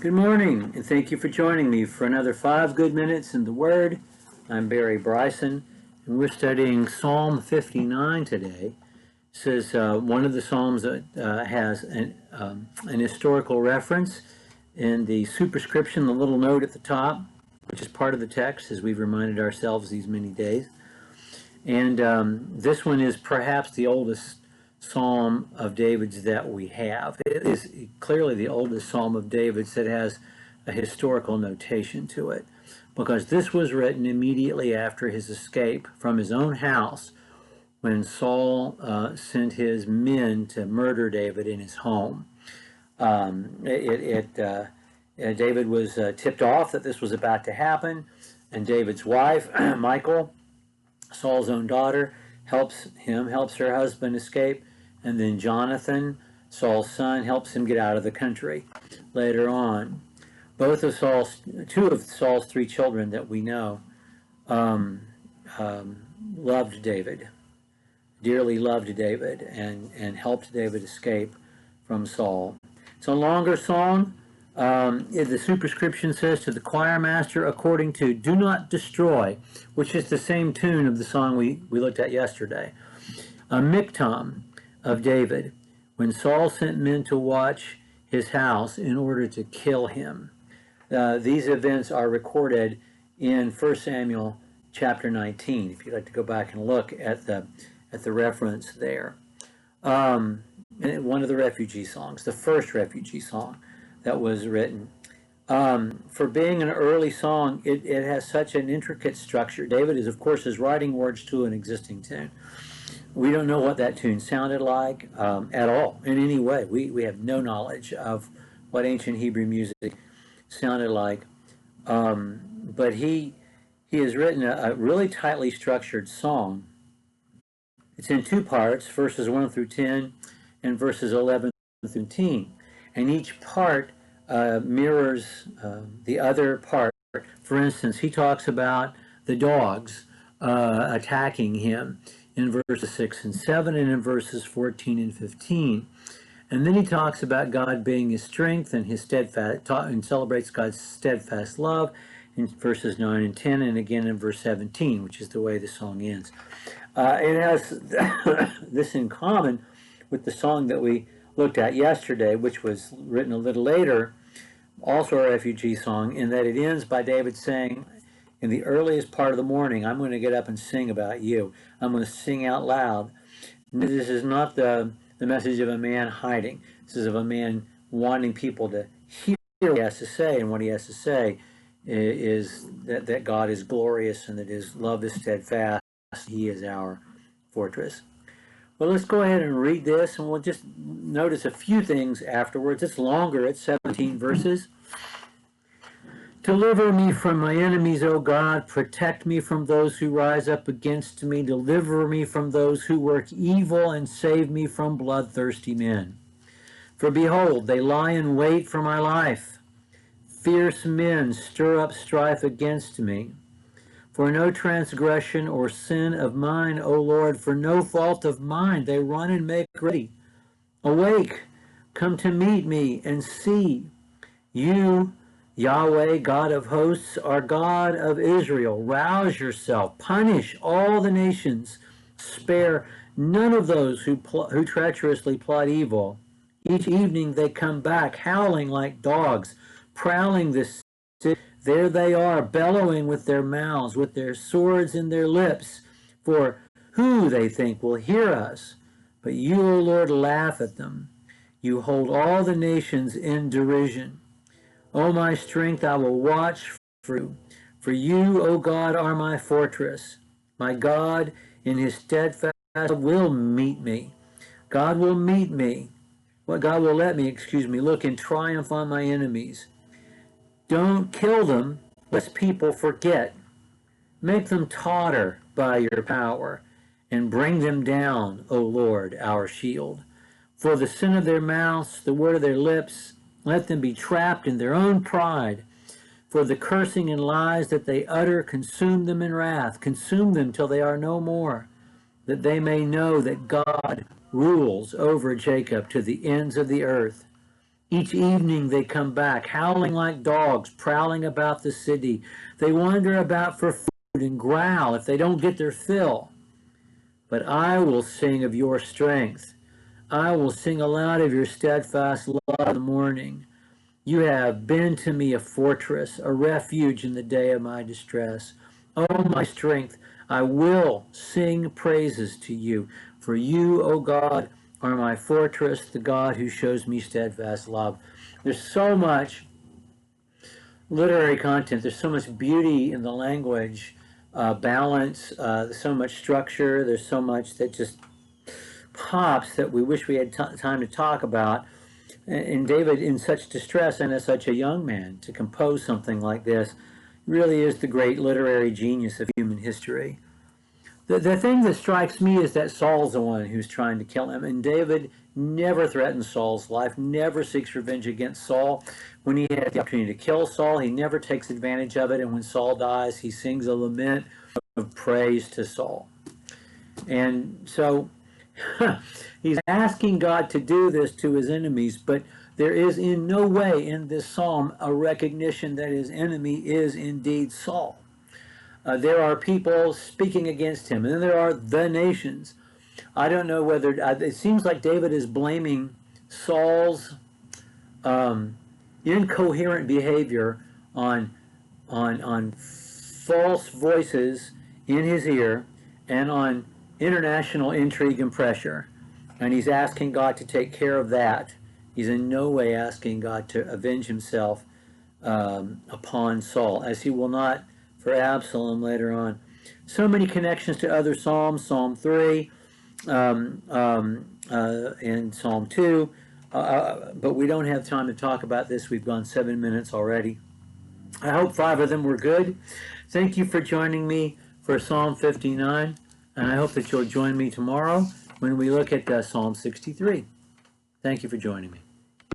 Good morning, and thank you for joining me for another 5 good minutes in the Word. I'm Barry Bryson, and we're studying Psalm 59 today. This is one of the Psalms that has an historical reference in the superscription, the little note at the top, which is part of the text, as we've reminded ourselves these many days. And this one is perhaps the oldest Psalm of David's that we have. It is clearly the oldest Psalm of David's that has a historical notation to it, because this was written immediately after his escape from his own house when Saul sent his men to murder David in his home. David was tipped off that this was about to happen, and David's wife, Michal, Saul's own daughter, helps her husband escape, and then Jonathan, Saul's son, helps him get out of the country later on. Two of Saul's three children that we know loved David, dearly loved David, and helped David escape from Saul. It's a longer song. The superscription says, to the choir master according to Do Not Destroy, which is the same tune of the song we looked at yesterday. A miktam of David, when Saul sent men to watch his house in order to kill him. These events are recorded in 1 Samuel chapter 19, if you'd like to go back and look at the reference there. And one of the refugee songs, the first refugee song that was written. For being an early song, it has such an intricate structure. David of course, is writing words to an existing tune. We don't know what that tune sounded like at all, in any way. We have no knowledge of what ancient Hebrew music sounded like. But he has written a really tightly structured song. It's in two parts, verses 1 through 10 and verses 11 through 13. And each part mirrors the other part. For instance, he talks about the dogs attacking him in verses 6 and 7 and in verses 14 and 15. And then he talks about God being his strength and his steadfast, and celebrates God's steadfast love in verses 9 and 10, and again in verse 17, which is the way the song ends. It has this in common with the song that we looked at yesterday, which was written a little later, also a refugee song, in that it ends by David saying, in the earliest part of the morning, I'm going to get up and sing about you. I'm going to sing out loud. This is not the message of a man hiding. This is of a man wanting people to hear what he has to say, and what he has to say is that God is glorious and that his love is steadfast. He is our fortress. Well, let's go ahead and read this, and we'll just notice a few things afterwards. It's longer. It's 17 verses. Deliver me from my enemies, O God. Protect me from those who rise up against me. Deliver me from those who work evil, and save me from bloodthirsty men. For behold, they lie in wait for my life. Fierce men stir up strife against me. For no transgression or sin of mine, O Lord, for no fault of mine, they run and make ready. Awake, come to meet me, and see. You, Yahweh, God of hosts, are God of Israel. Rouse yourself, punish all the nations, spare none of those who treacherously plot evil. Each evening they come back, howling like dogs, prowling the city. There they are, bellowing with their mouths, with their swords in their lips. For who, they think, will hear us? But you, O Lord, laugh at them. You hold all the nations in derision. O my strength, I will watch for you. For you, O God, are my fortress. My God, in his steadfast love, will meet me. God will meet me. God will let me, look in triumph on my enemies. Don't kill them, lest people forget. Make them totter by your power, and bring them down, O Lord, our shield. For the sin of their mouths, the word of their lips, let them be trapped in their own pride. For the cursing and lies that they utter, consume them in wrath. Consume them till they are no more, that they may know that God rules over Jacob to the ends of the earth. Each evening they come back, howling like dogs, prowling about the city. They wander about for food and growl if they don't get their fill. But I will sing of your strength. I will sing aloud of your steadfast love in the morning. You have been to me a fortress, a refuge in the day of my distress. Oh, my strength, I will sing praises to you. For you, O God, are my fortress, the God who shows me steadfast love. There's so much literary content. There's so much beauty in the language, balance, so much structure. There's so much that just pops that we wish we had time to talk about. And David, in such distress and as such a young man, to compose something like this really is the great literary genius of human history. The thing that strikes me is that Saul's the one who's trying to kill him, and David never threatens Saul's life, never seeks revenge against Saul. When he had the opportunity to kill Saul, he never takes advantage of it, and when Saul dies, he sings a lament of praise to Saul. And so he's asking God to do this to his enemies, but there is in no way in this psalm a recognition that his enemy is indeed Saul. There are people speaking against him, and then there are the nations. I don't know whether it seems like David is blaming Saul's incoherent behavior on false voices in his ear and on international intrigue and pressure. And he's asking God to take care of that. He's in no way asking God to avenge himself upon Saul, as he will not for Absalom later on. So many connections to other Psalms, Psalm 3 and Psalm 2, but we don't have time to talk about this. We've gone 7 minutes already. I hope 5 of them were good. Thank you for joining me for Psalm 59, and I hope that you'll join me tomorrow when we look at Psalm 63. Thank you for joining me.